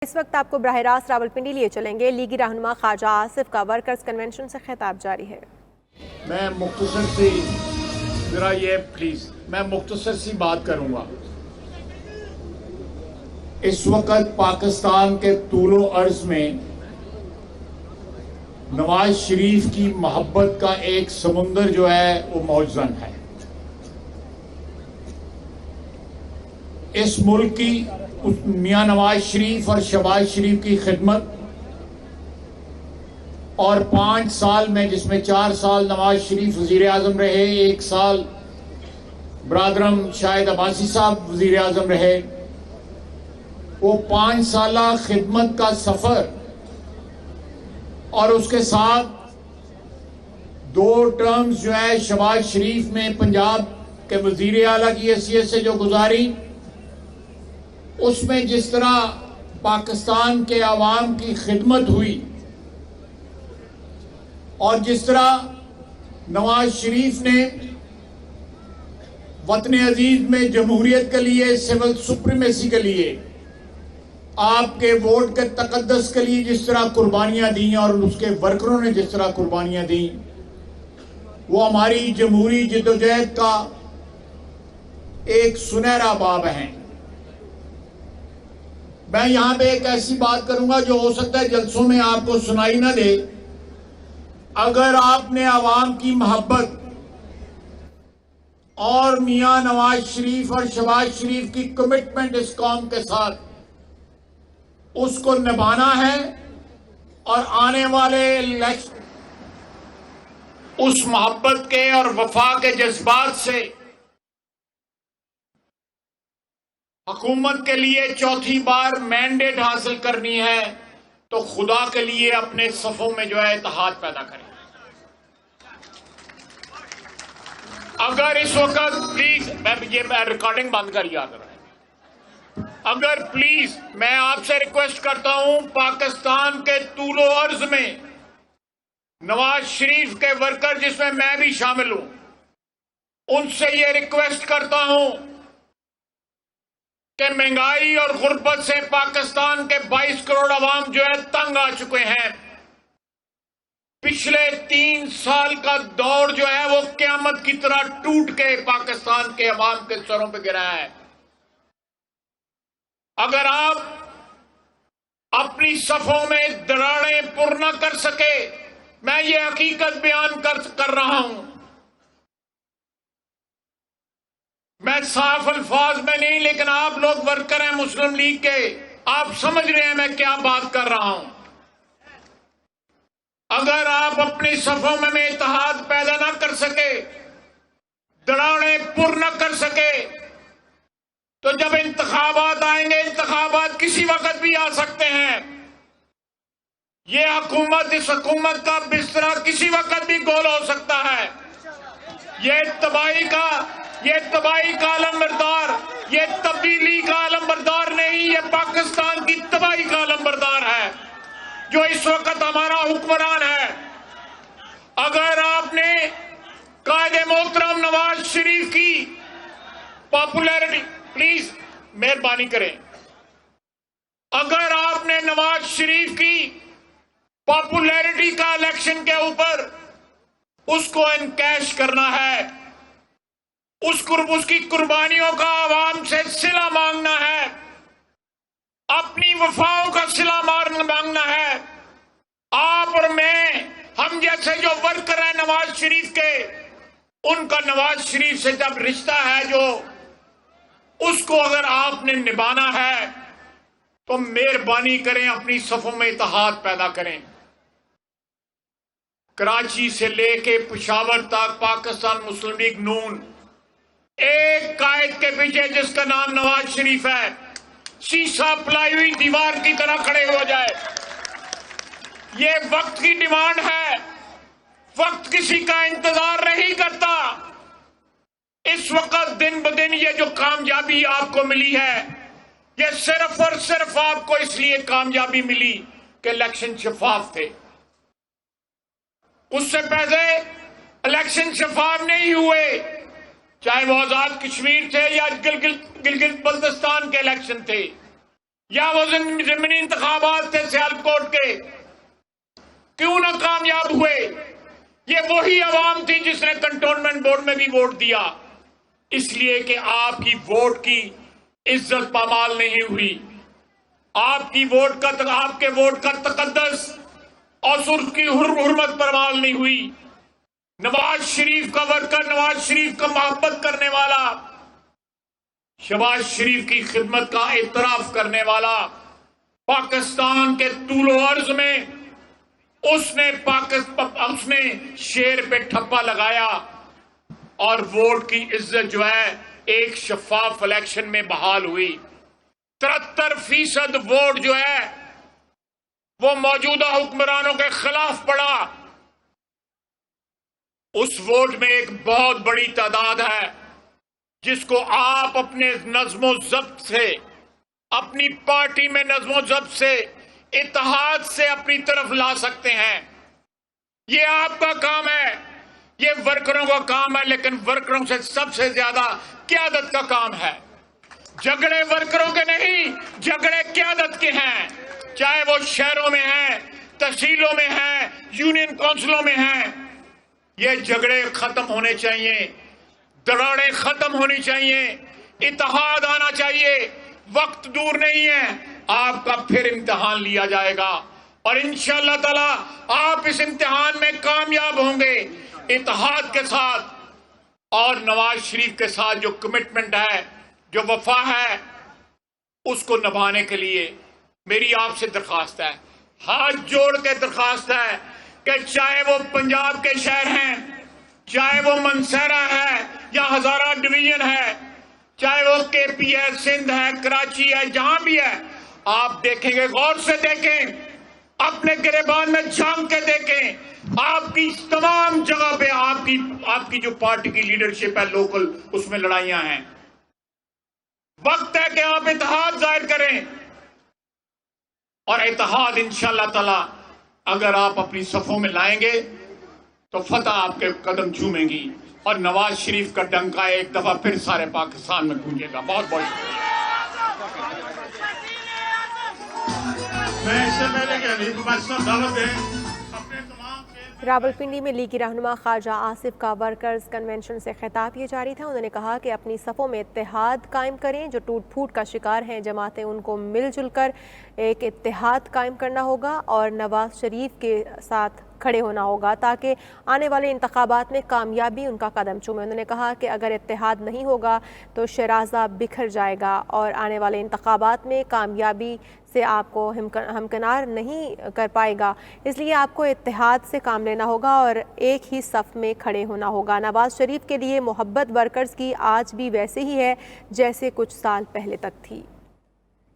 इस वक्त आपको बराह रास्त रावलपिंडी लिए चलेंगे। लीगी रहनुमा ख्वाजा आसिफ का वर्कर्स कन्वेंशन से खिताब जारी है। मैं मुख्तसर सी बात करूंगा। इस वक्त पाकिस्तान के तूलो अर्ज में नवाज शरीफ की मोहब्बत का एक समुंदर जो है वो मौजूद है। इस मुल्क की मियां नवाज शरीफ और शहबाज शरीफ की खिदमत और 5 साल में, जिसमें 4 साल नवाज शरीफ वजीर आजम रहे, 1 साल बरादरम शाहिद अब्बासी साहब वजीर आजम रहे, वो 5 साला खिदमत का सफर और उसके साथ 2 टर्म्स जो है शहबाज शरीफ में पंजाब के वजीर आला की हैसियत से जो गुजारी, उसमें जिस तरह पाकिस्तान के अवाम की खिदमत हुई और जिस तरह नवाज शरीफ ने वतन अजीज में जमहूरियत के लिए, सिविल सुप्रीमेसी के लिए, आपके वोट के तकद्दस के लिए जिस तरह कुर्बानियां दी और उसके वर्करों ने जिस तरह कुर्बानियां दी, वो हमारी जमहूरी जिद्दोजहद का एक सुनहरा बाब है। मैं यहां पे एक ऐसी बात करूंगा जो हो सकता है जलसों में आपको सुनाई ना दे। अगर आपने आवाम की मोहब्बत और मियां नवाज शरीफ और शहबाज शरीफ की कमिटमेंट इस कौम के साथ उसको निभाना है और आने वाले इलेक्शन उस मोहब्बत के और वफा के जज्बात से हुकूमत के लिए चौथी बार मैंडेट हासिल करनी है, तो खुदा के लिए अपने सफों में जो है इत्तेहाद पैदा करें। अगर इस वक्त प्लीज मैं रिकॉर्डिंग बंद कर याद रहा, अगर प्लीज मैं आपसे रिक्वेस्ट करता हूं, पाकिस्तान के तूलो अर्ज में नवाज शरीफ के वर्कर जिसमें मैं भी शामिल हूं, उनसे ये रिक्वेस्ट करता हूं कि महंगाई और गुर्बत से पाकिस्तान के 22 करोड़ अवाम जो है तंग आ चुके हैं। पिछले 3 साल का दौर जो है वो क़यामत की तरह टूट के पाकिस्तान के अवाम के सरों पे गिरा है। अगर आप अपनी सफों में दरारें पुर न कर सके, मैं ये हकीकत बयान कर रहा हूं, मैं साफ अल्फाज में नहीं, लेकिन आप लोग वर्कर हैं मुस्लिम लीग के, आप समझ रहे हैं मैं क्या बात कर रहा हूं। अगर आप अपनी सफों में इत्तेहाद पैदा ना कर सके, दरारें पुर न कर सके, तो जब इंतखाबात आएंगे, इंतखाबात किसी वक्त भी आ सकते हैं, ये हुकूमत, इस हुकूमत का बिस्तरा किसी वक्त भी गोल हो सकता है। ये तबाही का आलमबरदार, ये तब्दीली का आलमबरदार नहीं, ये पाकिस्तान की तबाही का आलमबरदार है जो इस वक्त हमारा हुक्मरान है। अगर आपने कायदे मोहतरम नवाज शरीफ की पॉपुलैरिटी, प्लीज मेहरबानी करें, अगर आपने नवाज शरीफ की पॉपुलैरिटी का इलेक्शन के ऊपर उसको एनकैश करना है, उसकी कुर्बानियों का आवाम से सिला मांगना है, अपनी वफाओं का सिला मांगना है, आप और मैं, हम जैसे जो वर्कर हैं नवाज शरीफ के, उनका नवाज शरीफ से जब रिश्ता है जो, उसको अगर आपने निभाना है तो मेहरबानी करें, अपनी सफों में इत्तेहाद पैदा करें। कराची से लेके पेशावर तक पाकिस्तान मुस्लिम लीग नून एक कायद के पीछे जिसका नाम नवाज शरीफ है, शीशा पलाई हुई दीवार की तरह खड़े हो जाए। ये वक्त की डिमांड है, वक्त किसी का इंतजार नहीं करता। इस वक्त दिन ब दिन ये जो कामयाबी आपको मिली है, ये सिर्फ और सिर्फ आपको इसलिए कामयाबी मिली कि इलेक्शन शफाफ थे। उससे पहले इलेक्शन शफाफ नहीं हुए, चाहे वो आजाद कश्मीर थे या गिलगित बल्तिस्तान के इलेक्शन थे। या वो ज़मीनी इंतखाबात थे सियालकोट के, क्यों ना कामयाब हुए? ये वही आवाम थी जिसने कंटोनमेंट बोर्ड में भी वोट दिया, इसलिए कि आपकी वोट की इज्जत पामाल नहीं हुई, आपके वोट का तकद्दस और उसकी हुर्मत पामाल नहीं हुई। नवाज शरीफ का वर्कर, नवाज शरीफ का मोहब्बत करने वाला, शहबाज शरीफ की खिदमत का इतराफ करने वाला, पाकिस्तान के तूलो अर्ज में उसने शेर पे ठप्पा लगाया और वोट की इज्जत जो है एक शफाफ इलेक्शन में बहाल हुई। 73% वोट जो है वो मौजूदा हुक्मरानों के खिलाफ पड़ा। उस वोट में एक बहुत बड़ी तादाद है जिसको आप अपने नज़्मो ज़ब्त से, अपनी पार्टी में नज़्मो ज़ब्त से, इत्तेहाद से अपनी तरफ ला सकते हैं। ये आपका काम है, ये वर्करों का काम है, लेकिन वर्करों से सबसे ज्यादा क़यादत का काम है। झगड़े वर्करों के नहीं, झगड़े क़यादत के हैं, चाहे वो शहरों में हैं, तहसीलों में हैं, यूनियन काउंसिलों में हैं। ये झगड़े खत्म होने चाहिए, दरारें खत्म होनी चाहिए, इत्तेहाद आना चाहिए। वक्त दूर नहीं है, आपका फिर इम्तिहान लिया जाएगा और इंशाअल्लाह ताला आप इस इम्तिहान में कामयाब होंगे। इत्तेहाद के साथ और नवाज शरीफ के साथ जो कमिटमेंट है, जो वफा है, उसको निभाने के लिए मेरी आपसे दरखास्त है, हाथ जोड़ के दरखास्त है कि चाहे वो पंजाब के शहर हैं, चाहे वो मनसेरा है या हजारा डिवीजन है, चाहे वो केपी है, सिंध है, कराची है, जहां भी है, आप देखेंगे, गौर से देखें, अपने गिरेबान में झांक के देखें, आपकी तमाम जगह पे आपकी जो पार्टी की लीडरशिप है लोकल, उसमें लड़ाइयां हैं। वक्त है कि आप इत्तेहाद जाहिर करें और इत्तेहाद इंशाअल्लाह ताला अगर आप अपनी सफों में लाएंगे तो फतह आपके कदम चूमेंगी और नवाज शरीफ का डंका एक दफा फिर सारे पाकिस्तान में गूंजेगा। बहुत बहुत मैं इससे पहले कि अली कुमार साहब दावत दें अपने तमाम रावलपिंडी में लीगी रहनुमा ख्वाजा आसिफ का वर्कर्स कन्वेंशन से खिताब ये जारी था। उन्होंने कहा कि अपनी सफ़ों में इत्तेहाद कायम करें, जो टूट फूट का शिकार हैं जमातें, उनको मिलजुल कर एक इत्तेहाद कायम करना होगा और नवाज शरीफ के साथ खड़े होना होगा ताकि आने वाले इंतखाबात में कामयाबी उनका कदम चूमे। उन्होंने कहा कि अगर इत्तेहाद नहीं होगा तो शराज़ा बिखर जाएगा और आने वाले इंतखाबात में कामयाबी से आपको हमकिनार नहीं कर पाएगा, इसलिए आपको इत्तेहाद से काम लेना होगा और एक ही सफ़ में खड़े होना होगा। नवाज शरीफ के लिए मोहब्बत वर्कर्स की आज भी वैसे ही है जैसे कुछ साल पहले तक थी।